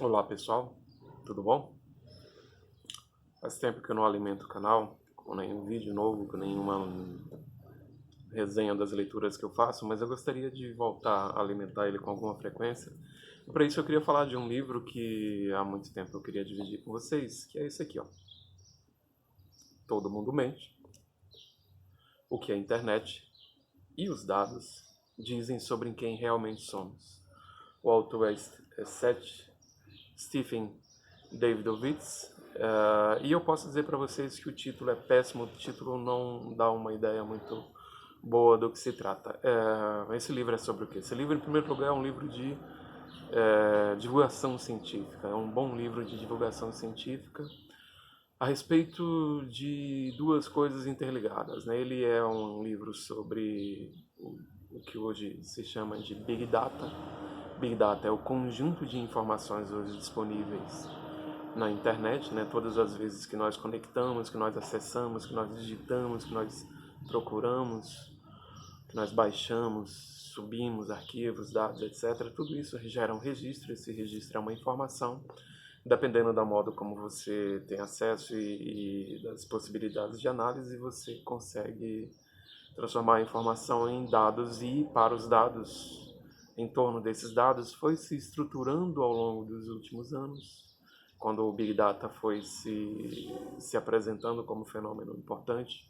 Olá pessoal, tudo bom? Faz tempo que eu não alimento o canal com nenhum vídeo novo, com nenhuma resenha das leituras que eu faço, mas eu gostaria de voltar a alimentar ele com alguma frequência. Para isso eu queria falar de um livro que há muito tempo eu queria dividir com vocês, que é esse aqui, ó. Todo Mundo Mente, o que a internet e os dados dizem sobre quem realmente somos. O autor é Seth Stephen Davidovitz. E eu posso dizer para vocês que o título é péssimo, o título não dá uma ideia muito boa do que se trata. Esse livro é sobre o quê? Esse livro, em primeiro lugar, é um livro de divulgação científica. É um bom livro de divulgação científica a respeito de duas coisas interligadas, né? Ele é um livro sobre o que hoje se chama de Big Data. Big Data é o conjunto de informações hoje disponíveis na internet, né? Todas as vezes que nós conectamos, que nós acessamos, que nós digitamos, que nós procuramos, que nós baixamos, subimos arquivos, dados, etc. Tudo isso gera um registro, esse registro é uma informação. Dependendo da modo como você tem acesso e das possibilidades de análise, você consegue transformar a informação em dados e para os dados, em torno desses dados, foi se estruturando ao longo dos últimos anos, quando o Big Data foi se apresentando como fenômeno importante.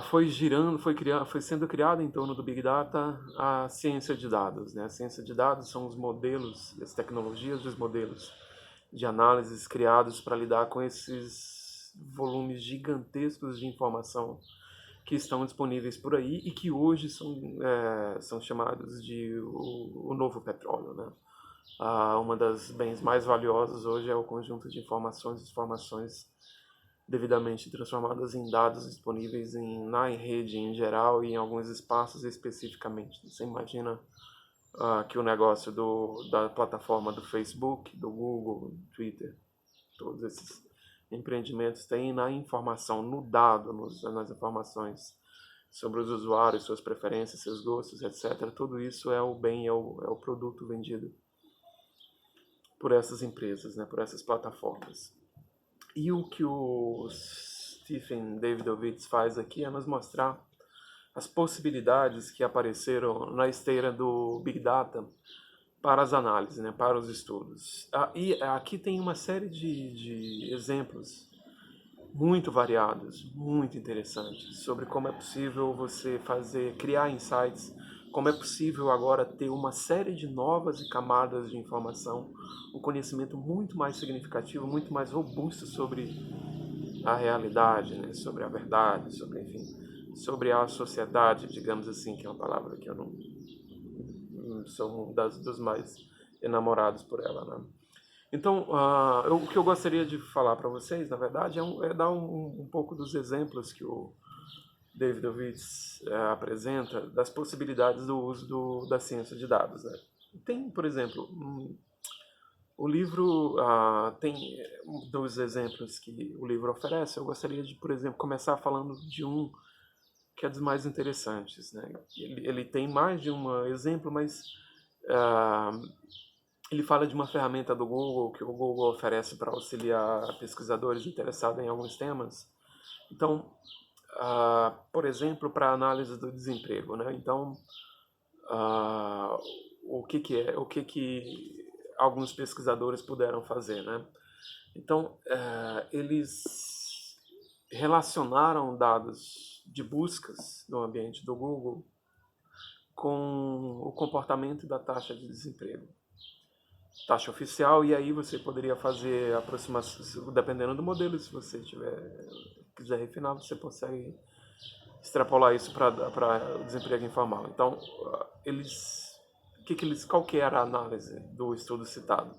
Foi girando, foi sendo criada em torno do Big Data a ciência de dados, né? A ciência de dados são os modelos, as tecnologias dos modelos de análises criados para lidar com esses volumes gigantescos de informação que estão disponíveis por aí e que hoje são chamados de o novo petróleo, né? Uma das bens mais valiosos hoje é o conjunto de informações devidamente transformadas em dados disponíveis na rede em geral e em alguns espaços especificamente. Você imagina que o negócio da plataforma do Facebook, do Google, do Twitter, todos esses empreendimentos têm na informação, no dado, nas informações sobre os usuários, suas preferências, seus gostos, etc. Tudo isso é o bem, é o produto vendido por essas empresas, né, por essas plataformas. E o que o Stephen Davidovitz faz aqui é nos mostrar as possibilidades que apareceram na esteira do Big Data para as análises, né, para os estudos. E aqui tem uma série de exemplos muito variados, muito interessantes, sobre como é possível você criar insights, como é possível agora ter uma série de novas camadas de informação, um conhecimento muito mais significativo, muito mais robusto sobre a realidade, né? Sobre a verdade, enfim, sobre a sociedade, digamos assim, que é uma palavra que eu não sou dos mais enamorados por ela, né? Então, o que eu gostaria de falar para vocês, na verdade, é dar um pouco dos exemplos que o Davidovitz apresenta das possibilidades do uso da ciência de dados, né? Tem, por exemplo, o livro tem dois exemplos que o livro oferece. Eu gostaria de, por exemplo, começar falando de um que é dos mais interessantes, né? Ele tem mais de um exemplo, mas ah, ele fala de uma ferramenta do Google que o Google oferece para auxiliar pesquisadores interessados em alguns temas. Então, por exemplo, para a análise do desemprego, né? Então, ah, o que alguns pesquisadores puderam fazer, né? Então, eles relacionaram dados de buscas no ambiente do Google com o comportamento da taxa de desemprego, taxa oficial, e aí você poderia fazer aproximação, dependendo do modelo, se você quiser refinar, você consegue extrapolar isso para o desemprego informal. Então, qual que era a análise do estudo citado?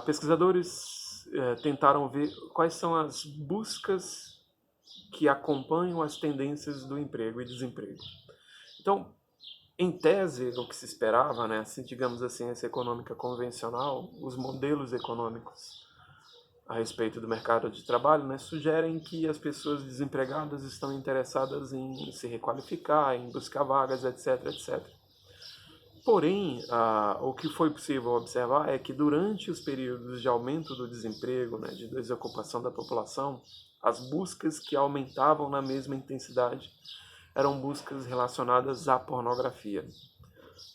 Pesquisadores tentaram ver quais são as buscas que acompanham as tendências do emprego e desemprego. Então, em tese, o que se esperava, né, assim, digamos assim, essa econômica convencional, os modelos econômicos a respeito do mercado de trabalho, né, sugerem que as pessoas desempregadas estão interessadas em se requalificar, em buscar vagas, etc, etc. Porém, o que foi possível observar é que durante os períodos de aumento do desemprego, né, de desocupação da população, as buscas que aumentavam na mesma intensidade eram buscas relacionadas à pornografia.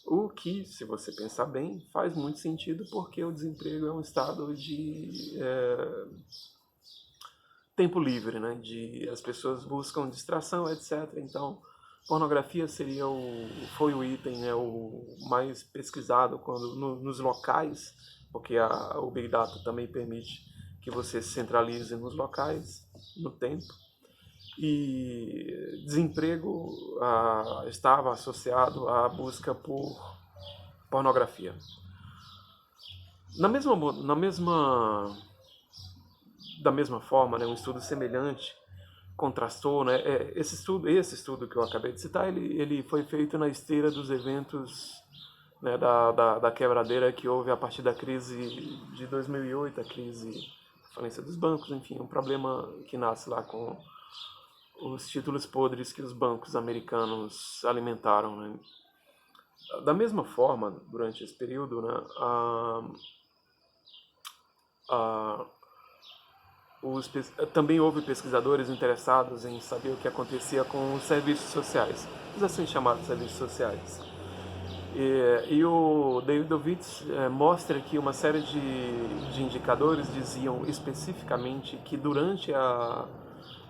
O que, se você pensar bem, faz muito sentido, porque o desemprego é um estado de tempo livre, né? As pessoas buscam distração, etc. Então, pornografia foi o item, né, o mais pesquisado nos locais, porque o Big Data também permite que você se centralize nos locais, no tempo. E desemprego estava associado à busca por pornografia. Da mesma forma, né, um estudo semelhante contrastou, né, esse estudo que eu acabei de citar, ele foi feito na esteira dos eventos, né, da quebradeira que houve a partir da crise de 2008, a falência dos bancos, enfim, um problema que nasce lá com os títulos podres que os bancos americanos alimentaram, né. Da mesma forma, durante esse período, né, também houve pesquisadores interessados em saber o que acontecia com os serviços sociais, os assim chamados serviços sociais. E o David Ovitz mostra que uma série de indicadores diziam especificamente que durante a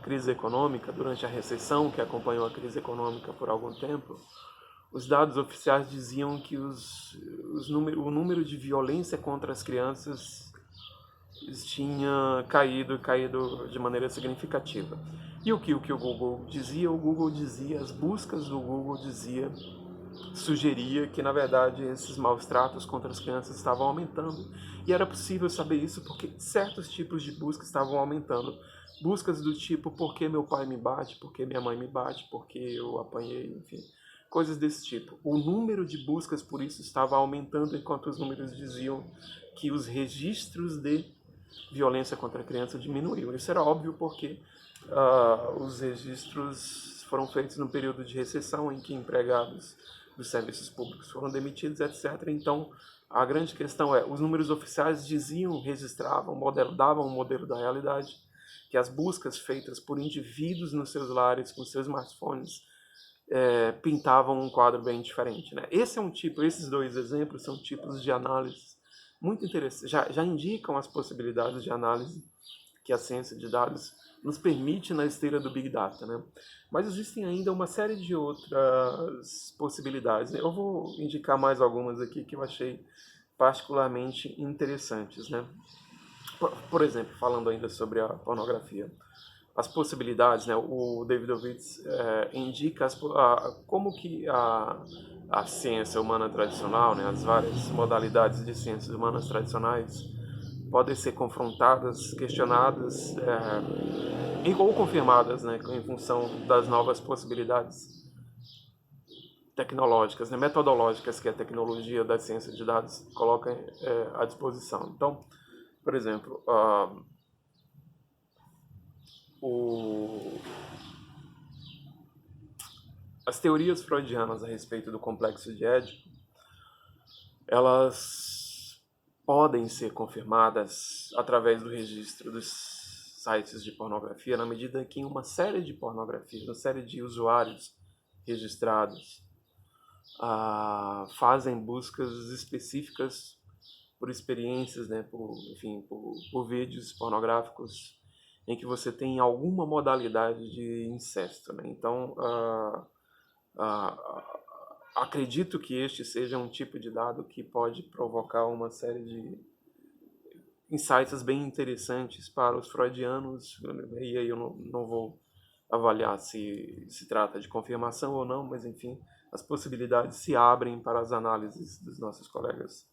crise econômica, durante a recessão que acompanhou a crise econômica por algum tempo, os dados oficiais diziam que o número de violência contra as crianças tinha caído de maneira significativa. E o que o Google dizia? O Google dizia, as buscas do Google sugeria que, na verdade, esses maus tratos contra as crianças estavam aumentando. E era possível saber isso porque certos tipos de busca estavam aumentando. Buscas do tipo, por que meu pai me bate, por que minha mãe me bate, por que eu apanhei, enfim, coisas desse tipo. O número de buscas por isso estava aumentando, enquanto os números diziam que os registros de violência contra a criança diminuiu. Isso era óbvio porque os registros foram feitos no período de recessão em que empregados dos serviços públicos foram demitidos, etc. Então, a grande questão é, os números oficiais registravam, davam um modelo da realidade, que as buscas feitas por indivíduos nos seus lares, com seus smartphones, pintavam um quadro bem diferente, né? Esses dois exemplos são tipos de análise muito interessantes, já indicam as possibilidades de análise que a ciência de dados nos permite na esteira do Big Data, né? Mas existem ainda uma série de outras possibilidades, né? Eu vou indicar mais algumas aqui que eu achei particularmente interessantes, né? Por exemplo, falando ainda sobre a pornografia, as possibilidades, né? O David Ovitz indica como que a ciência humana tradicional, né? As várias modalidades de ciências humanas tradicionais podem ser confrontadas, questionadas ou confirmadas, né? Em função das novas possibilidades tecnológicas, né? Metodológicas que a tecnologia da ciência de dados coloca à disposição. Então, por exemplo, as teorias freudianas a respeito do complexo de Édipo, elas podem ser confirmadas através do registro dos sites de pornografia, na medida que uma série de pornografias, uma série de usuários registrados fazem buscas específicas por experiências, né, por vídeos pornográficos em que você tem alguma modalidade de incesto, né? Então, acredito que este seja um tipo de dado que pode provocar uma série de insights bem interessantes para os freudianos, e aí eu não vou avaliar se trata de confirmação ou não, mas enfim, as possibilidades se abrem para as análises dos nossos colegas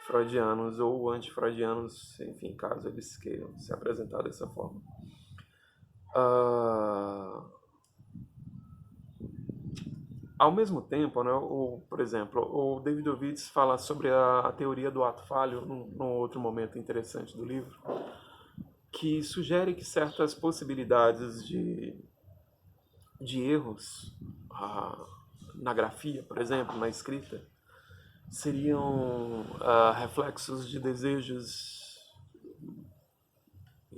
freudianos ou anti-freudianos, enfim, caso eles queiram se apresentar dessa forma. Ao mesmo tempo, né, por exemplo, o David Ovitz fala sobre a teoria do ato falho num outro momento interessante do livro, que sugere que certas possibilidades de erros na grafia, por exemplo, na escrita, seriam reflexos de desejos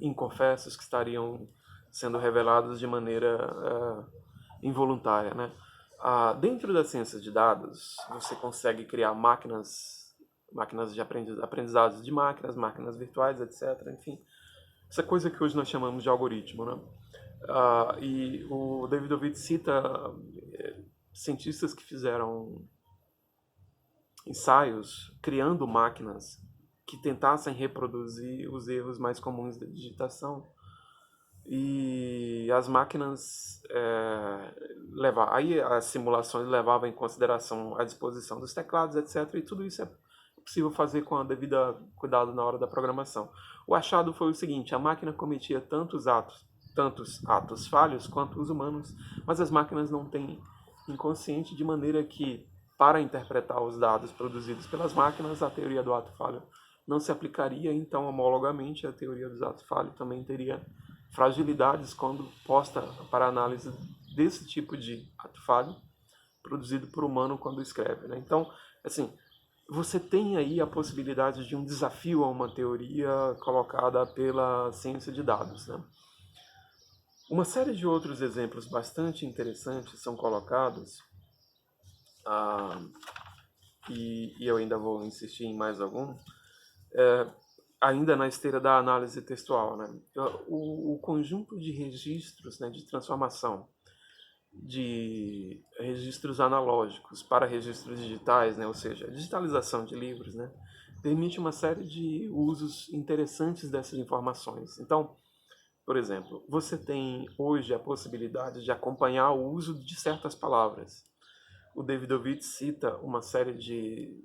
inconfessos que estariam sendo revelados de maneira involuntária, né? Dentro da ciência de dados, você consegue criar máquinas de aprendizados de máquinas virtuais, etc. Enfim, essa coisa que hoje nós chamamos de algoritmo, né? E o Davidovich cita cientistas que fizeram ensaios criando máquinas que tentassem reproduzir os erros mais comuns da digitação. E as máquinas aí as simulações levavam em consideração a disposição dos teclados, etc. E tudo isso é possível fazer com a devida cuidado na hora da programação. O achado foi o seguinte: a máquina cometia tantos atos falhos quanto os humanos, mas as máquinas não têm inconsciente, de maneira que, para interpretar os dados produzidos pelas máquinas, a teoria do ato falho não se aplicaria. Então, homologamente, a teoria dos atos falho também teria fragilidades quando posta para análise desse tipo de ato falho produzido por humano quando escreve, né? Então, assim, você tem aí a possibilidade de um desafio a uma teoria colocada pela ciência de dados, né? Uma série de outros exemplos bastante interessantes são colocados, e eu ainda vou insistir em mais algum, ainda na esteira da análise textual, né? O conjunto de registros, né, de transformação de registros analógicos para registros digitais, né, ou seja, a digitalização de livros, né, permite uma série de usos interessantes dessas informações. Então, por exemplo, você tem hoje a possibilidade de acompanhar o uso de certas palavras. O Davidovich cita uma série de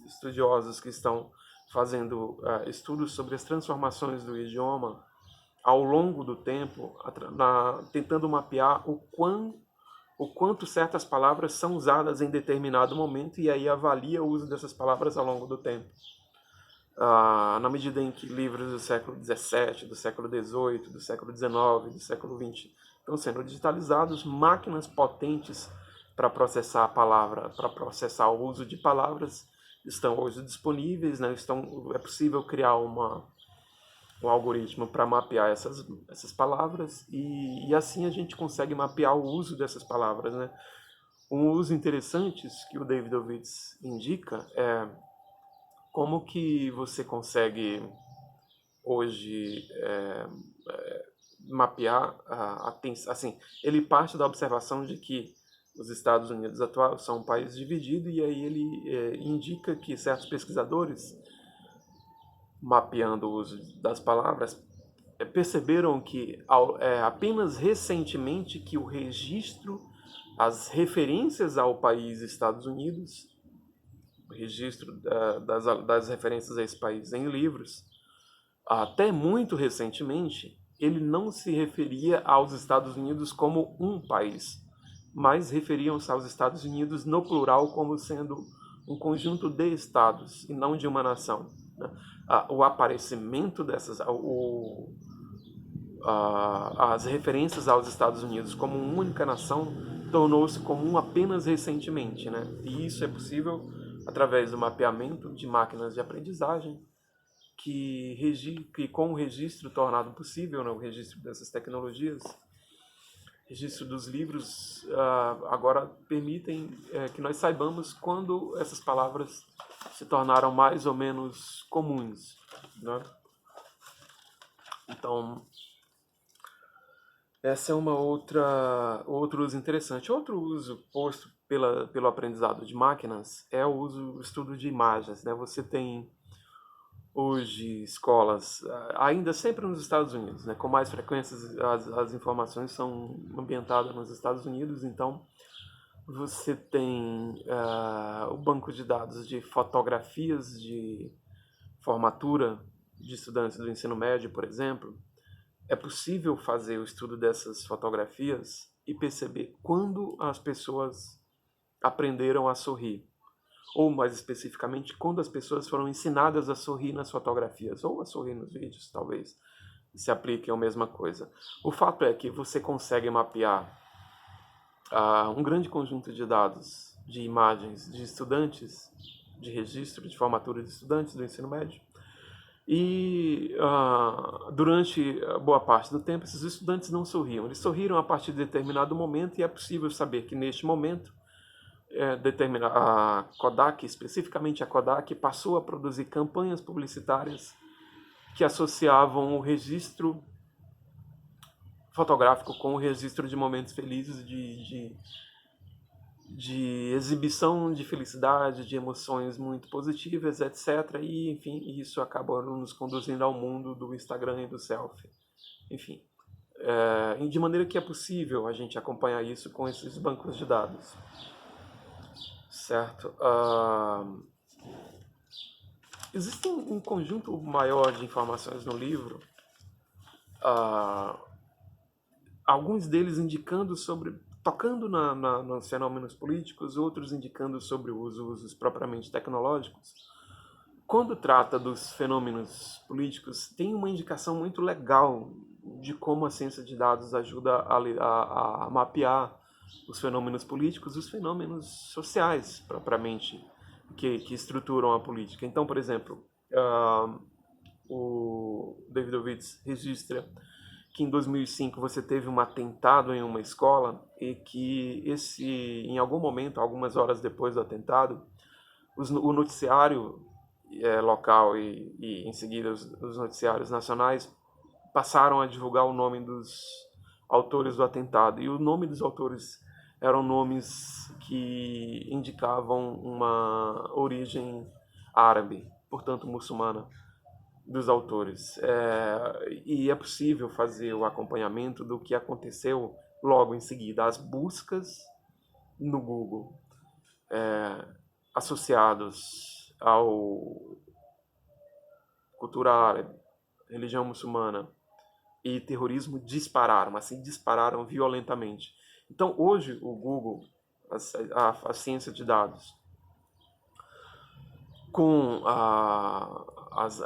estudiosos que estão fazendo estudos sobre as transformações do idioma ao longo do tempo, tentando mapear o quanto certas palavras são usadas em determinado momento, e aí avalia o uso dessas palavras ao longo do tempo. Na medida em que livros do século XVII, do século XVIII, do século XIX, do século XX estão sendo digitalizados, máquinas potentes para processar a palavra, para processar o uso de palavras, estão hoje disponíveis, né? É possível criar um algoritmo para mapear essas palavras, e assim a gente consegue mapear o uso dessas palavras, né? Um uso interessante que o Davidovich indica é como que você consegue hoje mapear assim, ele parte da observação de que os Estados Unidos atuais são um país dividido, e aí ele indica que certos pesquisadores, mapeando o uso das palavras, perceberam que apenas recentemente que o registro, as referências ao país Estados Unidos, o registro das referências a esse país em livros, até muito recentemente, ele não se referia aos Estados Unidos como um país, mas referiam-se aos Estados Unidos no plural como sendo um conjunto de estados e não de uma nação, né? O aparecimento as referências aos Estados Unidos como uma única nação tornou-se comum apenas recentemente, né? E isso é possível através do mapeamento de máquinas de aprendizagem, que com o registro tornado possível, né, o registro dessas tecnologias, registro dos livros, agora permitem que nós saibamos quando essas palavras se tornaram mais ou menos comuns, né? Então, essa é outro uso interessante. Outro uso posto pelo aprendizado de máquinas é o estudo de imagens, né? Você tem hoje escolas, ainda sempre nos Estados Unidos, né? Com mais frequência as informações são ambientadas nos Estados Unidos, então você tem o banco de dados de fotografias de formatura de estudantes do ensino médio, por exemplo. É possível fazer o estudo dessas fotografias e perceber quando as pessoas aprenderam a sorrir, ou mais especificamente, quando as pessoas foram ensinadas a sorrir nas fotografias, ou a sorrir nos vídeos, talvez se aplique a mesma coisa. O fato é que você consegue mapear um grande conjunto de dados de imagens de estudantes, de registro de formatura de estudantes do ensino médio. E durante boa parte do tempo, esses estudantes não sorriam. Eles sorriram a partir de determinado momento, e é possível saber que neste momento, a Kodak, especificamente a Kodak, passou a produzir campanhas publicitárias que associavam o registro fotográfico com o registro de momentos felizes, de exibição de felicidade, de emoções muito positivas, etc. E, enfim, isso acabou nos conduzindo ao mundo do Instagram e do selfie. Enfim, de maneira que é possível a gente acompanhar isso com esses bancos de dados. Certo? Existe um conjunto maior de informações no livro, alguns deles indicando tocando nos fenômenos políticos, outros indicando sobre os usos propriamente tecnológicos. Quando trata dos fenômenos políticos, tem uma indicação muito legal de como a ciência de dados ajuda a mapear os fenômenos políticos e os fenômenos sociais, propriamente, que estruturam a política. Então, por exemplo, o Davidovits registra que em 2005 você teve um atentado em uma escola e que em algum momento, algumas horas depois do atentado, o noticiário local e em seguida os noticiários nacionais passaram a divulgar o nome dos autores do atentado. E o nome dos autores eram nomes que indicavam uma origem árabe, portanto muçulmana, dos autores. E é possível fazer o acompanhamento do que aconteceu logo em seguida. As buscas no Google associados ao cultura árabe, religião muçulmana e terrorismo dispararam violentamente. Então, hoje, o Google, a ciência de dados, com as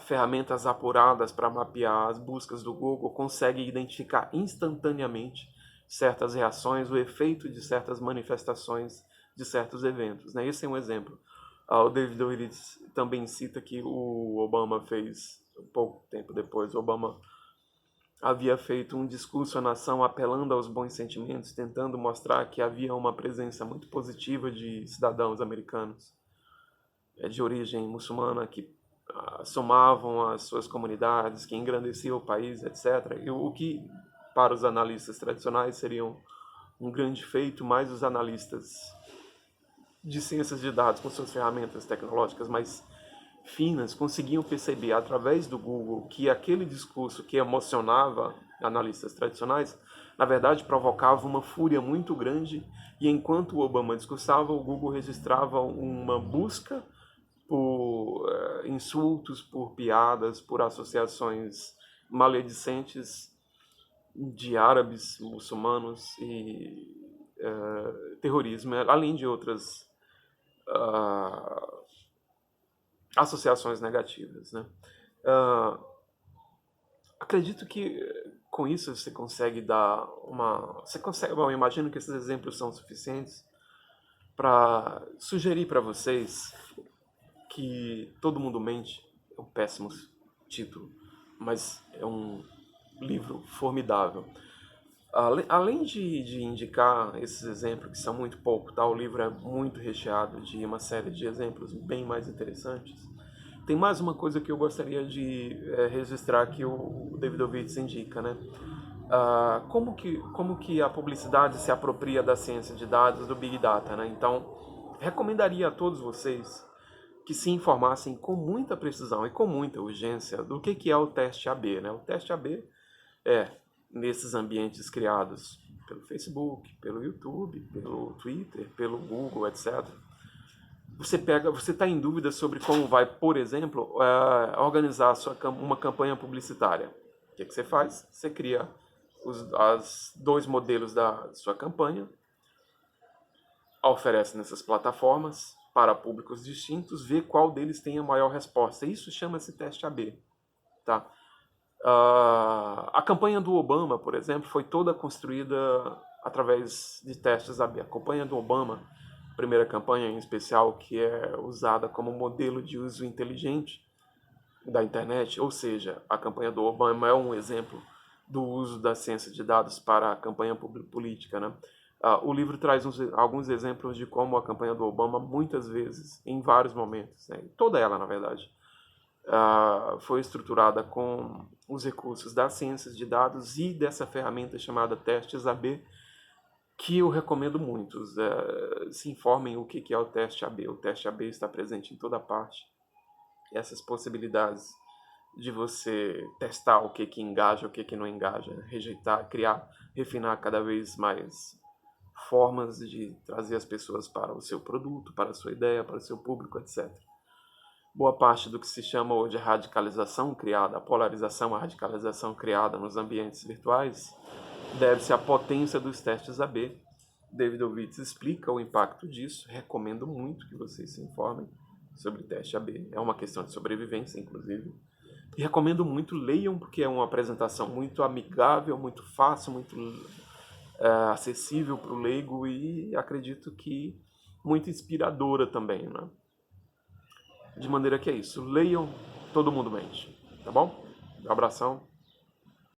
ferramentas apuradas para mapear as buscas do Google, consegue identificar instantaneamente certas reações, o efeito de certas manifestações de certos eventos. Né? Esse é um exemplo. O David Oritz também cita que o Obama fez, pouco tempo depois, o Obama havia feito um discurso à nação apelando aos bons sentimentos, tentando mostrar que havia uma presença muito positiva de cidadãos americanos de origem muçulmana que somavam as suas comunidades, que engrandeciam o país, etc. E o que, para os analistas tradicionais, seria um grande feito, mas os analistas de ciências de dados, com suas ferramentas tecnológicas mais finas, conseguiam perceber através do Google que aquele discurso que emocionava analistas tradicionais, na verdade provocava uma fúria muito grande, e enquanto o Obama discursava, o Google registrava uma busca por insultos, por piadas, por associações maledicentes de árabes, muçulmanos e terrorismo, além de outras associações negativas. Né? Acredito que com isso você consegue dar Bom, eu imagino que esses exemplos são suficientes para sugerir para vocês que Todo Mundo Mente é um péssimo título, mas é um livro formidável. Além de indicar esses exemplos, que são muito pouco, tá? O livro é muito recheado de uma série de exemplos bem mais interessantes. Tem mais uma coisa que eu gostaria de registrar que o Davidovits indica, né? Como que a publicidade se apropria da ciência de dados, do Big Data, né? Então, recomendaria a todos vocês que se informassem com muita precisão e com muita urgência do que é o teste AB, né? O teste AB nesses ambientes criados pelo Facebook, pelo YouTube, pelo Twitter, pelo Google, etc. Você está em dúvida sobre como vai, por exemplo, organizar uma campanha publicitária. O que você faz? Você cria os dois modelos da sua campanha, oferece nessas plataformas para públicos distintos, vê qual deles tem a maior resposta. Isso chama-se teste AB. Tá? A campanha do Obama, por exemplo, foi toda construída através de testes AB. A campanha do Obama primeira campanha em especial, que é usada como modelo de uso inteligente da internet, ou seja, a campanha do Obama é um exemplo do uso da ciência de dados para a campanha política, né? O livro traz alguns exemplos de como a campanha do Obama, muitas vezes, em vários momentos, né? Toda ela, na verdade, foi estruturada com os recursos das ciências de dados e dessa ferramenta chamada Testes AB, que eu recomendo muito. Se informem o que é o teste AB. O teste AB está presente em toda parte. Essas possibilidades de você testar o que engaja, o que não engaja, rejeitar, criar, refinar cada vez mais formas de trazer as pessoas para o seu produto, para a sua ideia, para o seu público, etc. Boa parte do que se chama hoje de radicalização criada, a polarização, a radicalização criada nos ambientes virtuais, deve-se à potência dos testes AB. David Ovitz explica o impacto disso, recomendo muito que vocês se informem sobre teste AB, é uma questão de sobrevivência, inclusive. E recomendo muito, leiam, porque é uma apresentação muito amigável, muito fácil, muito acessível para o leigo e acredito que muito inspiradora também, né? De maneira que é isso, leiam, todo mundo mente, tá bom? Um abração.